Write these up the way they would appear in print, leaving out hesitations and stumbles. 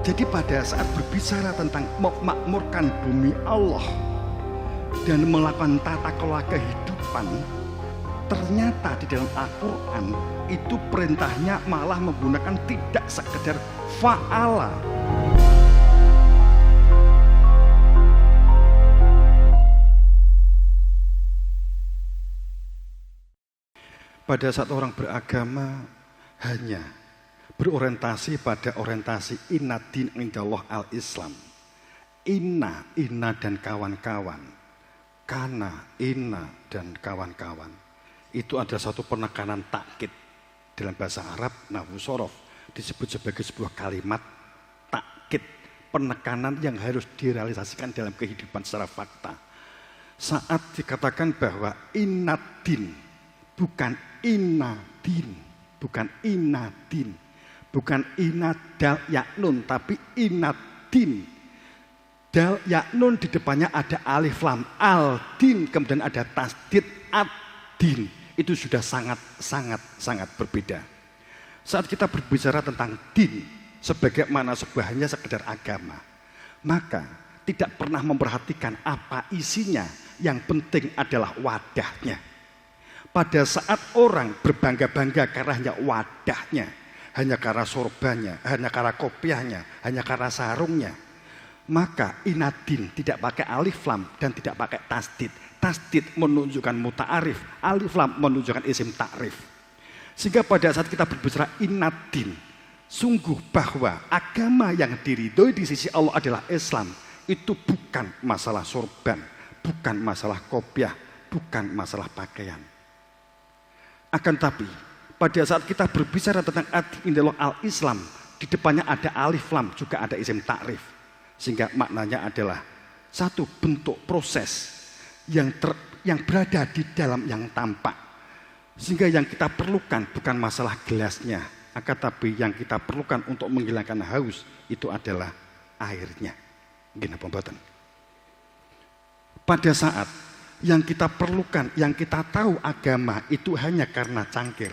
Jadi pada saat berbicara tentang memakmurkan bumi Allah dan melakukan tata kelola kehidupan, ternyata di dalam Al-Quran itu perintahnya malah menggunakan tidak sekedar fa'ala. Pada saat orang beragama hanya berorientasi pada orientasi inna din indallah al-Islam. Inna dan kawan-kawan. Kana, inna dan kawan-kawan. Itu adalah satu penekanan takkid. Dalam bahasa Arab, nahwu shorof disebut sebagai sebuah kalimat takkid. Penekanan yang harus direalisasikan dalam kehidupan secara fakta. Saat dikatakan bahwa inna din, bukan inna din, bukan inna din, bukan inna dal yaknun, tapi inna din. Dal yaknun di depannya ada alif lam al din, kemudian ada tasdid ad din. Itu sudah sangat berbeda. Saat kita berbicara tentang din sebagaimana sebuah hanya sekedar agama, maka tidak pernah memperhatikan apa isinya. Yang penting adalah wadahnya. Pada saat orang berbangga-bangga karena hanya wadahnya, hanya karena sorbannya, hanya karena kopiahnya, hanya karena sarungnya, maka inadin tidak pakai alif lam dan tidak pakai tasdid. Tasdid menunjukkan muta'arif, alif lam menunjukkan isim ta'rif. Sehingga pada saat kita berbicara inadin, sungguh bahwa agama yang diridhoi di sisi Allah adalah Islam. Itu bukan masalah sorban, bukan masalah kopiah, bukan masalah pakaian. Akan tapi pada saat kita berbicara tentang indallah al-Islam, di depannya ada alif lam, juga ada isim ta'rif. Sehingga maknanya adalah satu bentuk proses yang berada di dalam yang tampak. Sehingga yang kita perlukan bukan masalah gelasnya, akan tapi yang kita perlukan untuk menghilangkan haus itu adalah airnya. Gini pembuatan. Pada saat yang kita perlukan, yang kita tahu agama itu hanya karena cangkir,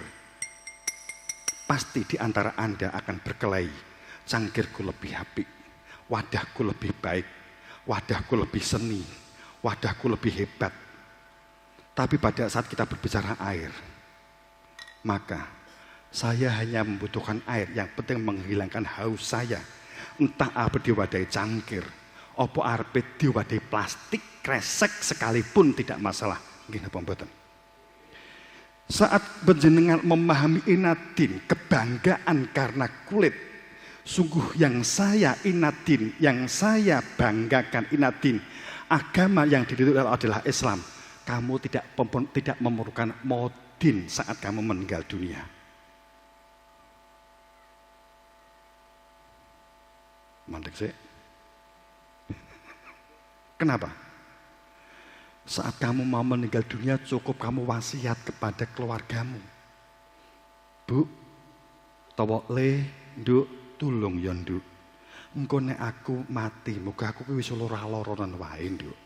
pasti di antara Anda akan berkelahi. Cangkirku lebih apik, wadahku lebih baik, wadahku lebih seni, wadahku lebih hebat. Tapi pada saat kita berbicara air, maka saya hanya membutuhkan air. Yang penting menghilangkan haus saya. Entah apa diwadahi cangkir, opo arpe diwadahi plastik kresek sekalipun tidak masalah. Gini pembuatan. Saat berjenengan memahami inadin, kebanggaan karena kulit, sungguh yang saya inadin, yang saya banggakan inadin, agama yang diridhoi adalah Islam. Kamu tidak memerlukan modin saat kamu meninggal dunia. Mandek sih. Kenapa? Saat kamu mau meninggal dunia cukup kamu wasiat kepada keluargamu. Bu, tawa le, nduk, tulung ya nduk. Engko nek aku mati, muga aku wis lara-laranan wae nduk.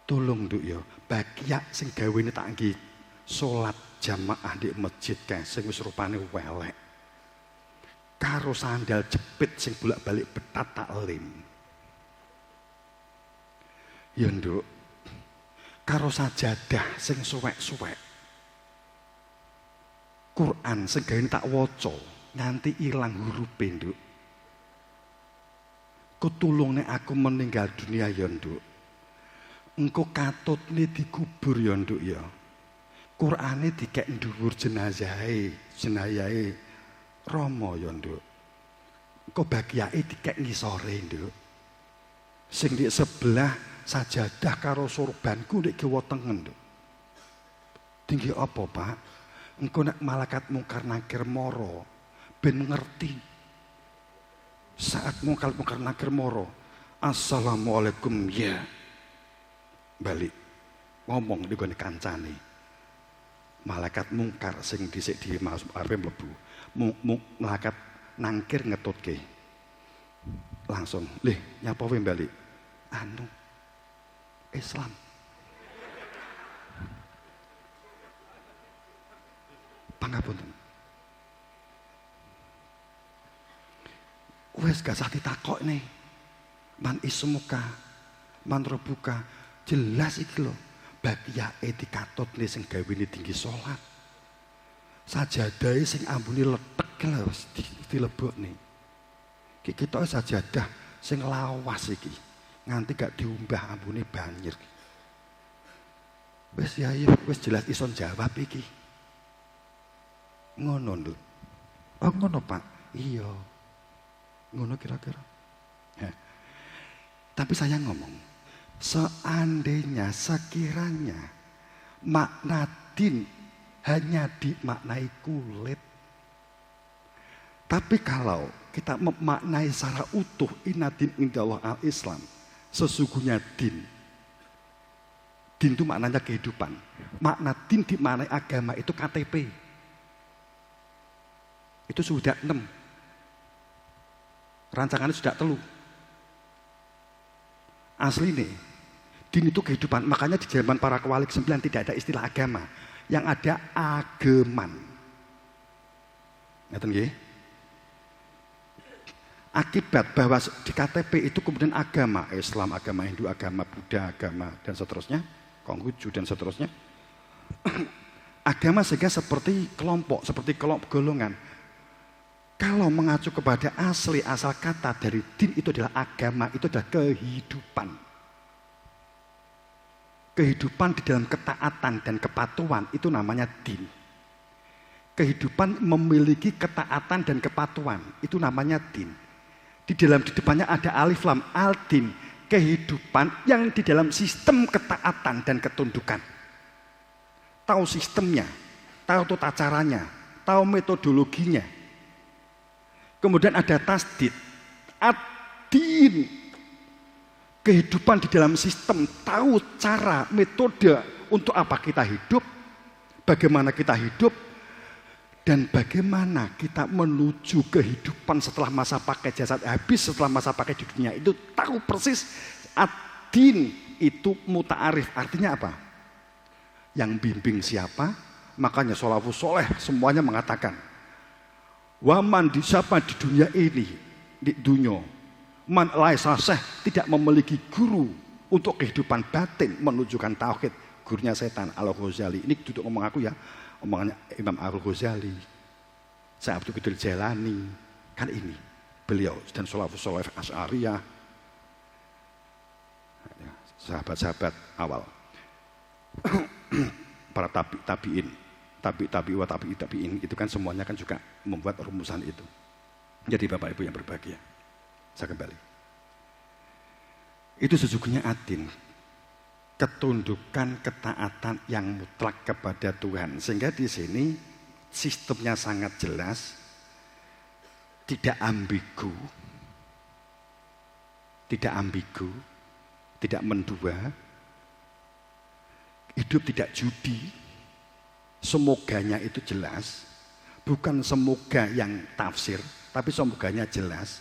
Tulung nduk ya, bagiak sing gawene tak nggih salat jamaah di masjid kae sing wis rupane welek. Karo sandal jepit sing bolak-balik betat tak lem. Ya nduk, karo sajadah sing suwek-suwek. Quran sing gawe tak waca nganti ilang hurufe nduk. Kutulung nek aku meninggal dunia ya nduk. Engko katutne dikubur ya nduk ya. Qur'ane dikek dhuwur jenazahe Rama ya nduk. Engko bagiake dikek ngisore nduk. Sing di sebelah sajadah karo sorbanku nek kiwa tengen nduk. Tinggi apa, Pak? Engko nek malaikat mungkar nakir mara ben ngerti. Saat mungkar nakir mara, assalamualaikum ya. Balik ngomong di gone kancane. Malaikat mungkar sing dhisik di masuk arep mlebu. Malaikat nangkir ngetutke. Langsung, "Lih, nyapa wae balik?" Anu Islam. Pangapunten. wes gak usah ditakok nih. Man ismuka, man robuka, jelas iki lho. Bagiake dikatut nih sing gawene tinggi salat. Sajadahe sing ambune letek lho wis dilebokne. Iki ketoke sajadah sing lawas iki. Nganti gak diumbah ambune banjir. Wis ya wis jelas ison jawab iki. Ngono lho. Oh ngono Pak. Iya. Ngono kira-kira. Tapi saya ngomong, seandainya sekiranya makna din hanya dimaknai kulit. Tapi kalau kita memaknai secara utuh inna din indallah al-Islam, sesungguhnya din. Din itu maknanya kehidupan. Makna din dimaknai agama itu KTP. Itu sudah 6. Rancangannya sudah 3. Asli nih, din itu kehidupan. Makanya di zaman para kewalik 9 tidak ada istilah agama. Yang ada ageman. Ngerti nggih? Akibat bahwa di KTP itu kemudian agama, Islam, agama Hindu, agama Buddha, agama dan seterusnya, Konghucu dan seterusnya. Agama sehingga seperti kelompok, seperti kelompok golongan. Kalau mengacu kepada asli asal kata dari din itu adalah agama, itu adalah kehidupan. Kehidupan di dalam ketaatan dan kepatuhan itu namanya din. Kehidupan memiliki ketaatan dan kepatuhan itu namanya din. Di depannya ada alif lam al-din, kehidupan yang di dalam sistem ketaatan dan ketundukan. Tahu sistemnya, tahu tata caranya, tahu metodologinya. Kemudian ada tasdid, ad-din, kehidupan di dalam sistem, tahu cara, metode untuk apa kita hidup, bagaimana kita hidup, dan bagaimana kita menuju kehidupan setelah masa pakai jasad habis, setelah masa pakai di dunia itu tahu persis. Ad-din itu muta'arif, artinya apa? Yang bimbing siapa? Makanya sholafus soleh semuanya mengatakan, waman di siapa di dunia ini, di dunia, man laisa seh, tidak memiliki guru untuk kehidupan batin menunjukkan tauhid. Gurunya setan Al-Ghazali. Ini duduk ngomong aku ya, omongannya Imam Al-Ghazali, Syekh Abdul Qadir Jailani, kan ini beliau dan sholafus soleh Asy'ariyah, sahabat-sahabat awal, para tabi'in. Tabi'in itu kan semuanya kan juga membuat rumusan itu. Jadi Bapak Ibu yang berbahagia, saya kembali. Itu sesungguhnya adin, ketundukan ketaatan yang mutlak kepada Tuhan. Sehingga di sini sistemnya sangat jelas, tidak ambigu, tidak mendua, hidup tidak judi. Semoganya itu jelas, bukan semoga yang tafsir, tapi semoganya jelas.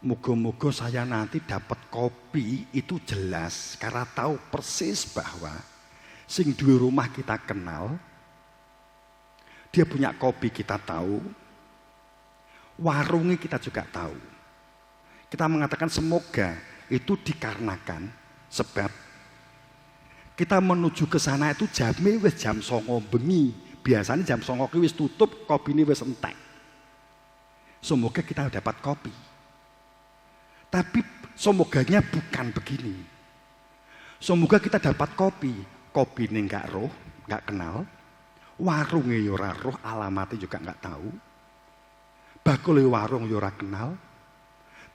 Moga-moga saya nanti dapat kopi itu jelas, karena tahu persis bahwa sing duwe rumah kita kenal, dia punya kopi kita tahu, warungnya kita juga tahu. Kita mengatakan semoga itu dikarenakan sebab kita menuju ke sana itu jamnya wis jam 09.00 bengi. Biasanya jam 09.00 wis tutup, kopi ini wis entek. Semoga kita dapat kopi. Tapi semoganya bukan begini. Semoga kita dapat kopi. Kopi ini enggak roh, enggak kenal. Warungnya ora roh, alamatnya juga enggak tahu. Bakule warung ora kenal.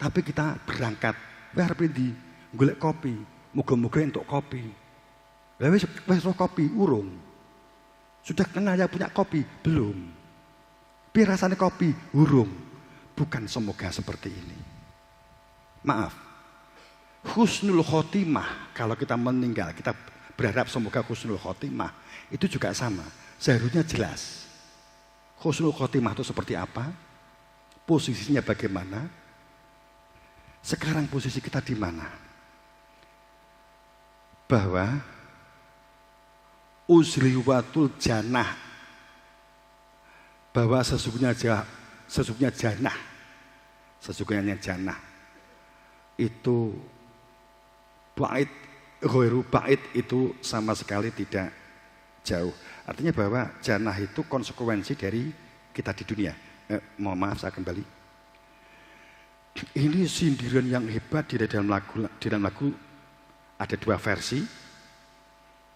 Tapi kita berangkat, arep ndi? Golek kopi. Muga-muga entuk kopi. Wes roh kopi urung. Sudah kenal ya punya kopi belum. Pi rasane kopi urung. Bukan semoga seperti ini. Maaf. Husnul khotimah, kalau kita meninggal kita berharap semoga husnul khotimah, itu juga sama. Seharusnya jelas. Husnul khotimah itu seperti apa? Posisinya bagaimana? Sekarang posisi kita di mana? Bahwa uzliwatul janah, bahwa sesungguhnya janah Sesungguhnya jannah itu bait, ghairu bait itu sama sekali tidak jauh. Artinya bahwa jannah itu konsekuensi dari kita di dunia. Mohon maaf, saya kembali. Ini sindiran yang hebat di dalam lagu. Di dalam lagu ada dua versi.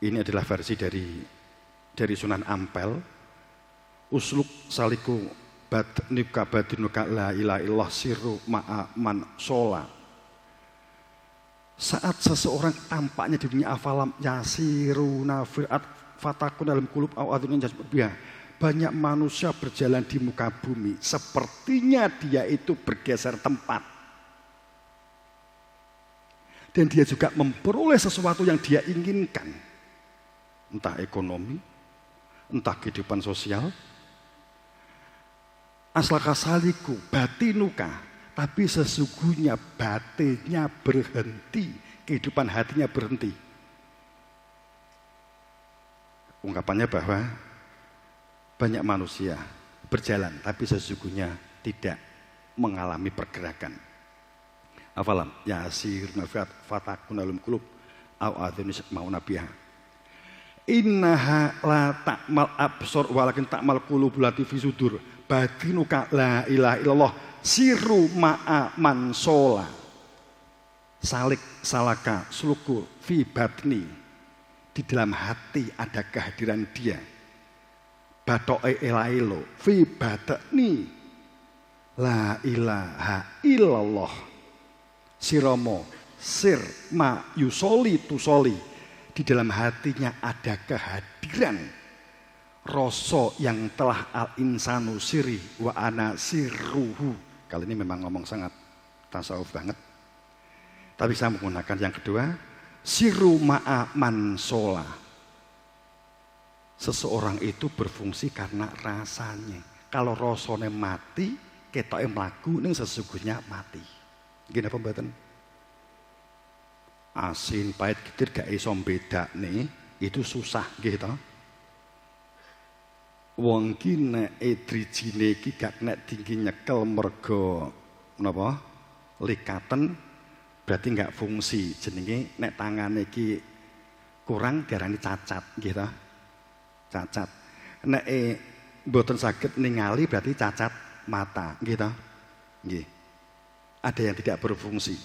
Ini adalah versi dari Sunan Ampel. Usluk saliku batnuka batinuka la ilaha illallah sirru ma'a man shola. Saat seseorang tampaknya di dunia afalam yasiru nafirat fatakun dalam kulub awadun jasmubiyah. Banyak manusia berjalan di muka bumi sepertinya dia itu bergeser tempat. Dan dia juga memperoleh sesuatu yang dia inginkan. Entah ekonomi, entah kehidupan sosial. Aslaka saliku batinuka, tapi sesungguhnya batinnya berhenti, kehidupan hatinya berhenti. Ungkapannya bahwa banyak manusia berjalan, tapi sesungguhnya tidak mengalami pergerakan. Afalam yasir nafiat fatakun alum kulub au adhunis mau nabiha. Innaha la ta'mal absor walakin ta'mal qulubul lati fi sudur. Batinuka la ilaha illallah sirru ma'a man shola. Salik salaka suluku fi batni. Di dalam hati ada kehadiran dia. Batoe elailo fi batni la ilaha illallah. Siromo sir ma yusoli tusoli. Di dalam hatinya ada kehadiran rasa yang telah al-insanu siri wa ana sirruhu. Kali ini memang ngomong sangat tasawuf banget. Tapi saya menggunakan yang kedua, siru ma'a man shola. Seseorang itu berfungsi karena rasanya. Kalau rasanya mati, ketoke mlaku ning sesungguhnya mati. Gini apa mboten? Asin pahit getir gak iso bedakne itu susah nggih to. Wong ki nek drijine iki gak nek tinggi nyekel merga napa likaten berarti gak fungsi. Jenenge nek tangane iki kurang diarani cacat nggih to. Cacat. Nek mboten saged ningali berarti cacat mata nggih to. Nggih. Ada yang tidak berfungsi.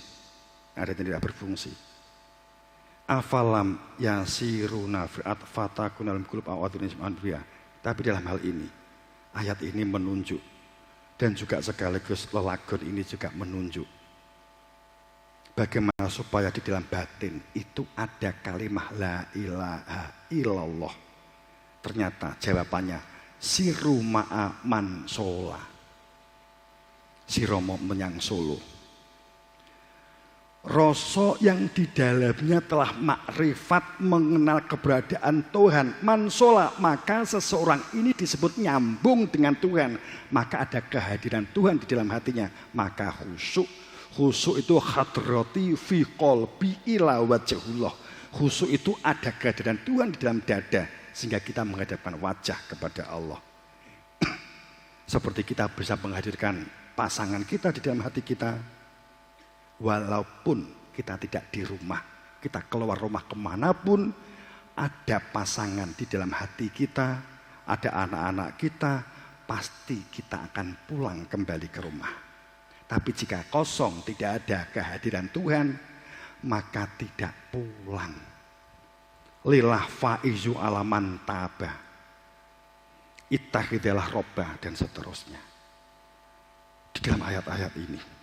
Ada yang tidak berfungsi. Afalam yasiruna fi'at fatakun dalam kulub awadun ismanbiya. Tapi dalam hal ini ayat ini menunjuk dan juga sekaligus lelagon ini juga menunjuk bagaimana supaya di dalam batin itu ada kalimat la ilaha illallah. Ternyata jawabannya siru ma'a man shola. Siromo menyang Solo. Rasa yang di dalamnya telah makrifat mengenal keberadaan Tuhan mansola, maka seseorang ini disebut nyambung dengan Tuhan, maka ada kehadiran Tuhan di dalam hatinya, maka khusyuk itu hadrati fi qalbi ila wajhullah. Khusyuk itu ada kehadiran Tuhan di dalam dada sehingga kita menghadapkan wajah kepada Allah. Seperti kita bisa menghadirkan pasangan kita di dalam hati kita. Walaupun kita tidak di rumah, kita keluar rumah kemanapun, ada pasangan di dalam hati kita, ada anak-anak kita, pasti kita akan pulang kembali ke rumah. Tapi jika kosong, tidak ada kehadiran Tuhan, maka tidak pulang. Lillah faizu alaman tabah, ittahidalah robbah, dan seterusnya. Di dalam ayat-ayat ini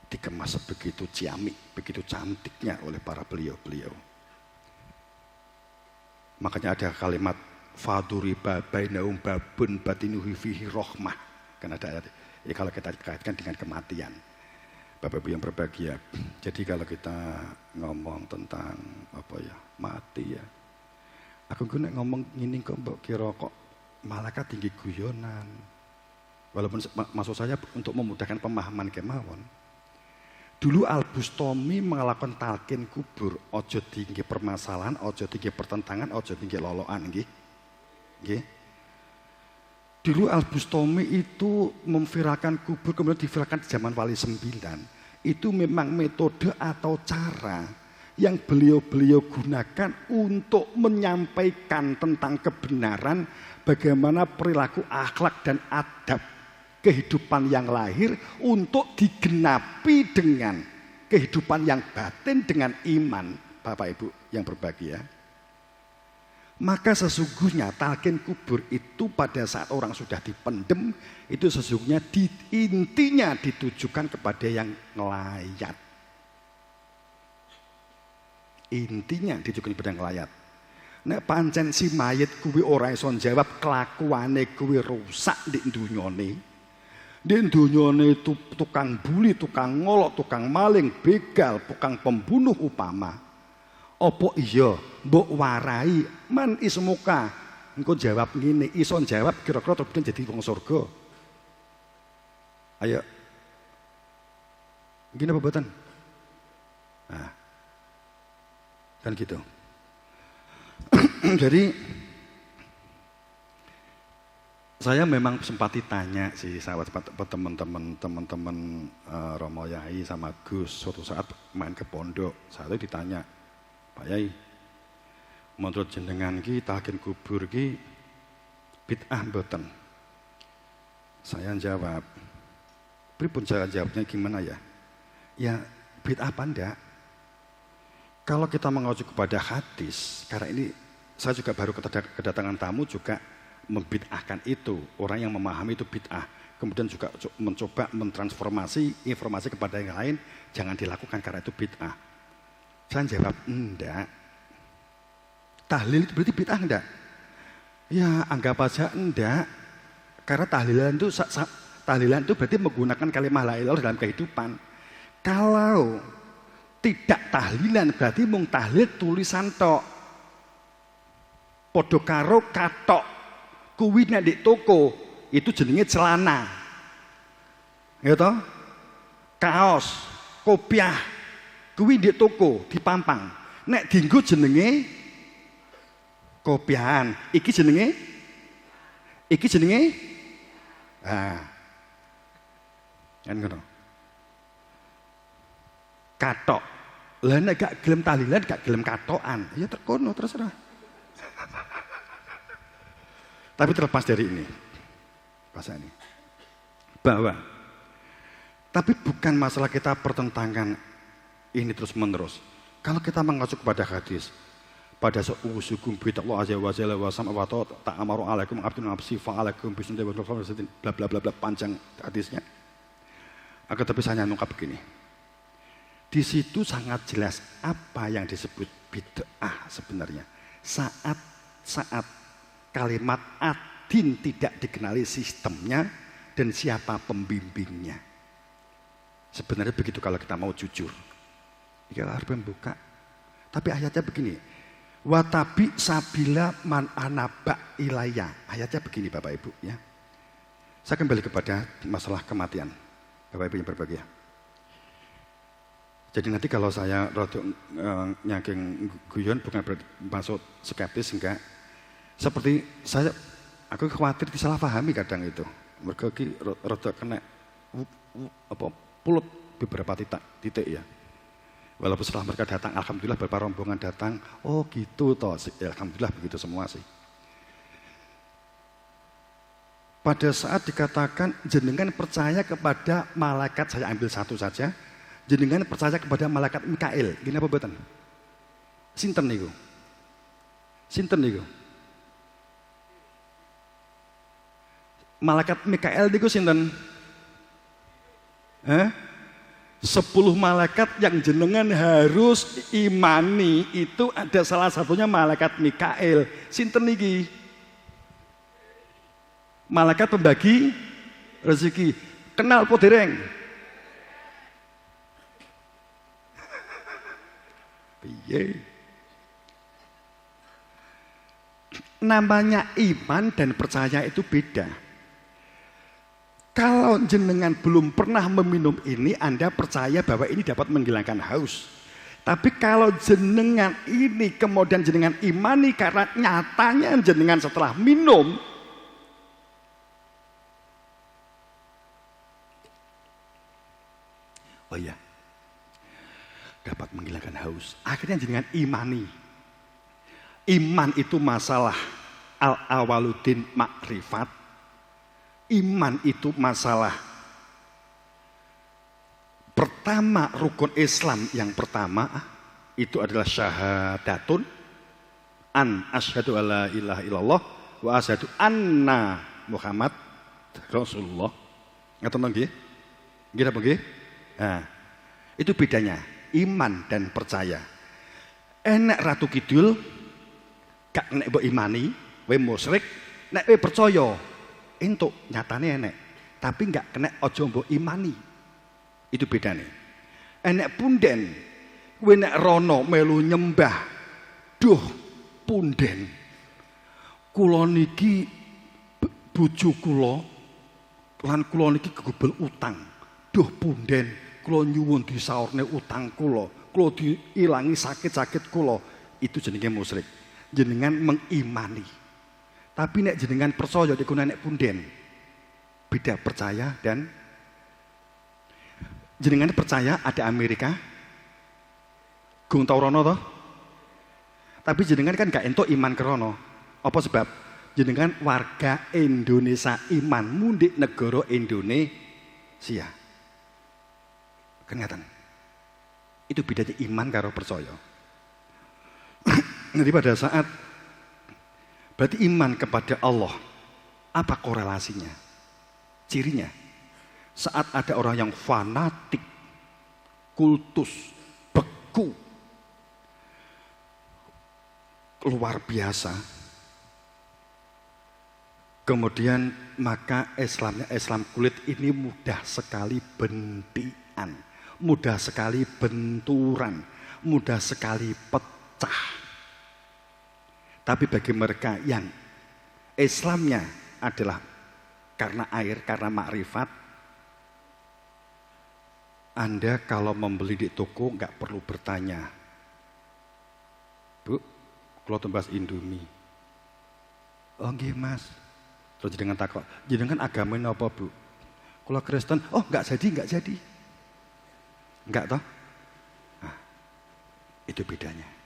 dikemas begitu ciamik, begitu cantiknya oleh para beliau-beliau. Makanya ada kalimat faduriba bainahum babun batinuhu fihi rahmah. Kan ada ayat. Ya, kalau kita kaitkan dengan kematian. Bapak-Ibu yang berbahagia. Jadi kalau kita ngomong tentang apa ya, mati ya. Aku nek ngomong ngene kok mbok kira kok malaikat tinggi guyonan. Walaupun maksud saya untuk memudahkan pemahaman kemawon. Dulu Al-Bustami melakukan talqin kubur, ojo tinggi permasalahan, ojo tinggi pertentangan, ojo tinggi loloan, nggih. Nggih. Dulu Al-Bustami itu memviralkan kubur, kemudian diviralkan di zaman Wali Sembilan. Itu memang metode atau cara yang beliau-beliau gunakan untuk menyampaikan tentang kebenaran, bagaimana perilaku akhlak dan adab kehidupan yang lahir untuk digenapi dengan kehidupan yang batin dengan iman, Bapak Ibu yang berbahagia. Maka sesungguhnya talqin kubur itu pada saat orang sudah dipendem, itu sesungguhnya intinya ditujukan kepada yang ngelayat. Intinya ditujukan kepada yang ngelayat. Nek pancen si mayit kuwi ora iso jawab, kelakuane kuwi rusak di dunyane. Di dunyane itu tukang buli, tukang ngolok, tukang maling, begal, tukang pembunuh upama. Opo iya mbok warai man ismuka, engko jawab ngene, iso jawab kira-kira terus jadi wong surga. Ayo. Gini apa boten? Nah. Kan gitu. Jadi saya memang sempat ditanya sih sahabat teman-teman Romo Yai sama Gus suatu saat main ke pondok. Saya ditanya, Pak Yai, menurut jenengan ki talqin kubur ki bid'ah mboten? Saya jawab, pripun saya jawabnya gimana ya? Ya bid'ah apa enggak? Kalau kita mengacu kepada hadis, karena ini saya juga baru kedatangan tamu juga membid'ahkan itu, orang yang memahami itu bid'ah, kemudian juga mencoba mentransformasi informasi kepada yang lain, jangan dilakukan karena itu bid'ah. Saya jawab, enggak. Tahlil itu berarti bid'ah enggak? Ya anggap aja enggak. Karena tahlilan itu berarti menggunakan kalimat la ilaha illallah dalam kehidupan. Kalau tidak tahlilan berarti mung tahlil tulisan tok. Podo karo katok. Kuwi nek di toko itu jenenge celana. Ya toh? Kaos, kopiah. Kuwi di toko, dipampang. Nek dienggo jenenge kopiahan. Iki jenenge kan ngono. Katok. Lah nek gak gelem tahlilan, gak gelem katokan, ya terkono terserah. Tapi terlepas dari ini, bahasa ini, bahwa tapi bukan masalah kita pertentangkan ini terus menerus. Kalau kita mengacu kepada hadis, pada seusukum bitallah azza wa jalla wa sama wa ta'amaru alaikum abdun absi fa alaikum bisnillah wa bla bla bla bla panjang hadisnya. Akan tapi saya nungkap begini. Di situ sangat jelas apa yang disebut bid'ah sebenarnya. Saat kalimat adin tidak dikenali sistemnya dan siapa pembimbingnya. Sebenarnya begitu kalau kita mau jujur. Ini harus membuka. Tapi ayatnya begini. Watabi sabila man anaba ilaya. Ayatnya begini Bapak Ibu ya. Saya kembali kepada masalah kematian. Bapak Ibu yang berbahagia. Jadi nanti kalau saya nyangking guyon bukan bermaksud skeptis enggak. Seperti aku khawatir disalahpahami kadang itu. Mereka rada kena pulut beberapa titik ya. Walaupun setelah mereka datang, alhamdulillah beberapa rombongan datang, oh gitu toh, ya, alhamdulillah begitu semua sih. Pada saat dikatakan jenengan percaya kepada malaikat, saya ambil satu saja, jenengan percaya kepada malaikat Mikail, gini apa betul? Sinten niku? Sinten niku? Malaikat Mikail niku sinten? 10 malaikat yang jenengan harus imani itu ada salah satunya malaikat Mikail. Sinten niki? Malaikat pembagi rezeki. Kenal po dereng? Piye? Namanya iman dan percaya itu beda. Kalau jenengan belum pernah meminum ini, Anda percaya bahwa ini dapat menghilangkan haus. Tapi kalau jenengan ini kemudian jenengan imani karena nyatanya jenengan setelah minum, Oh iya, dapat menghilangkan haus. Akhirnya jenengan imani. Iman itu masalah al-awaludin makrifat. Iman itu masalah pertama, rukun Islam yang pertama itu adalah syahadatun an asyhadu alla ilaha illallah wa asyhadu anna Muhammad Rasulullah. Ngaten nggih? Nggih napa nggih? Nah, itu bedanya iman dan percaya. Enek Ratu Kidul gak nek mbok imani, kowe musyrik, nek kowe percaya entuk nyatane enek, tapi gak kena aja mbok imani. Itu bedane. Enek punden, kowe nek rono melu nyembah, duh punden. Kula niki bojo kula lan kula niki gegubel utang. Duh punden, kula nyuwun disaurne utang kula diilangi sakit-sakit kula. Itu jenenge musyrik. Jenengan mengimani. Tapi nek jenengan percaya niku nek punden. Beda percaya dan jenengan percaya ada Amerika. Gung tau rono toh? Tapi jenengan kan gak entuk iman kerono. Apa sebab? Jenengan warga Indonesia, iman mundik negara Indonesia. Kenyataan. Itu bedanya iman karo percaya. Jadi pada saat berarti iman kepada Allah, apa korelasinya? Cirinya, saat ada orang yang fanatik, kultus, beku, luar biasa, kemudian maka Islam kulit ini mudah sekali bentian, mudah sekali benturan, mudah sekali pecah. Tapi bagi mereka yang Islamnya adalah karena air, karena makrifat, Anda kalau membeli di toko nggak perlu bertanya, Bu, kalau tembas Indomie, oh nggih Mas, terus jenengan takok, jenengan agamanya apa Bu? Kalau Kristen, oh nggak jadi, nggak toh? Nah, itu bedanya.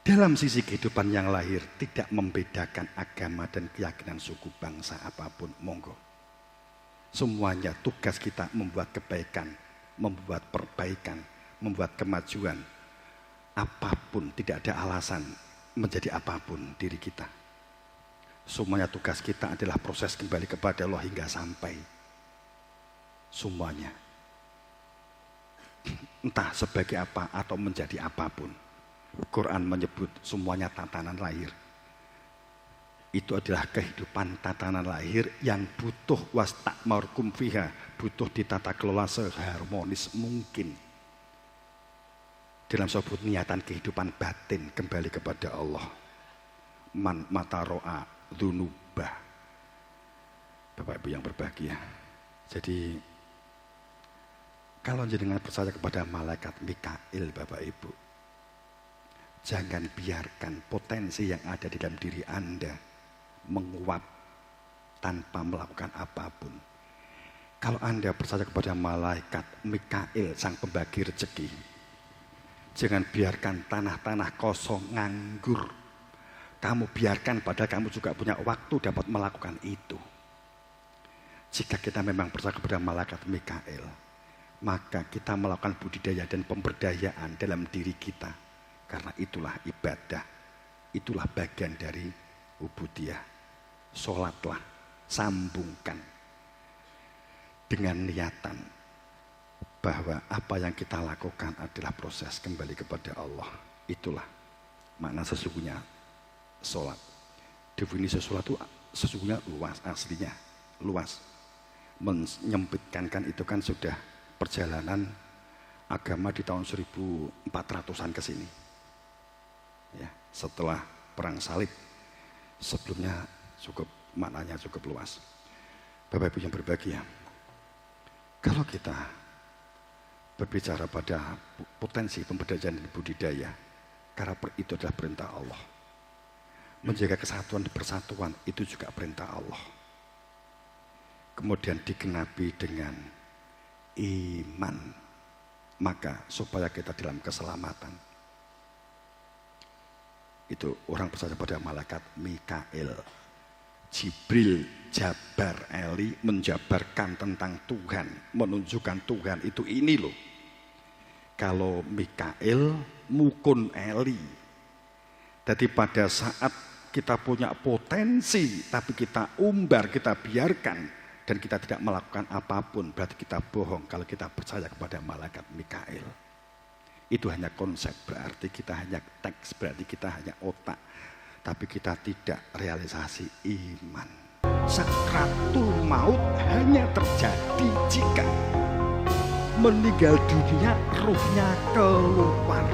Dalam sisi kehidupan yang lahir tidak membedakan agama dan keyakinan suku bangsa apapun, monggo. Semuanya tugas kita membuat kebaikan, membuat perbaikan, membuat kemajuan. Apapun, tidak ada alasan menjadi apapun diri kita. Semuanya tugas kita adalah proses kembali kepada Allah hingga sampai. Semuanya. Entah sebagai apa atau menjadi apapun. Quran menyebut semuanya tatanan lahir. Itu adalah kehidupan tatanan lahir yang butuh wastakmarkum fiha, butuh ditata kelola seharmonis mungkin. Dalam sebuah niatan kehidupan batin kembali kepada Allah. Man mataro'a dzunubah. Bapak Ibu yang berbahagia. Jadi kalau jenengan percaya kepada malaikat Mikail, Bapak Ibu, jangan biarkan potensi yang ada di dalam diri Anda menguap tanpa melakukan apapun. Kalau Anda percaya kepada malaikat Mikail, sang pembagi rezeki, jangan biarkan tanah-tanah kosong nganggur. Kamu biarkan, padahal kamu juga punya waktu dapat melakukan itu. Jika kita memang percaya kepada malaikat Mikail, maka kita melakukan budidaya dan pemberdayaan dalam diri kita. Karena itulah ibadah, itulah bagian dari ubudiyah. Sholatlah, sambungkan dengan niatan bahwa apa yang kita lakukan adalah proses kembali kepada Allah. Itulah makna sesungguhnya sholat. Definisi sholat itu sesungguhnya luas, aslinya luas. Menyempitkan kan itu kan sudah perjalanan agama di tahun 1400-an ke sini. Ya, setelah perang salib, sebelumnya cukup maknanya cukup luas. Bapak Ibu yang berbahagia, kalau kita berbicara pada potensi pemberdayaan dan budidaya, karena itu adalah perintah Allah. Menjaga kesatuan dan persatuan itu juga perintah Allah. Kemudian digenapi dengan iman. Maka supaya kita dalam keselamatan, itu orang percaya pada malaikat Mikail, Jibril, Jabar Eli, menjabarkan tentang Tuhan, menunjukkan Tuhan itu ini loh. Kalau Mikail mukun Eli. Jadi pada saat kita punya potensi tapi kita umbar, kita biarkan dan kita tidak melakukan apapun, berarti kita bohong kalau kita percaya kepada malaikat Mikail. Itu hanya konsep, berarti kita hanya teks, berarti kita hanya otak, tapi kita tidak realisasi iman. Sakratul maut hanya terjadi jika meninggal dunia, ruhnya keluar.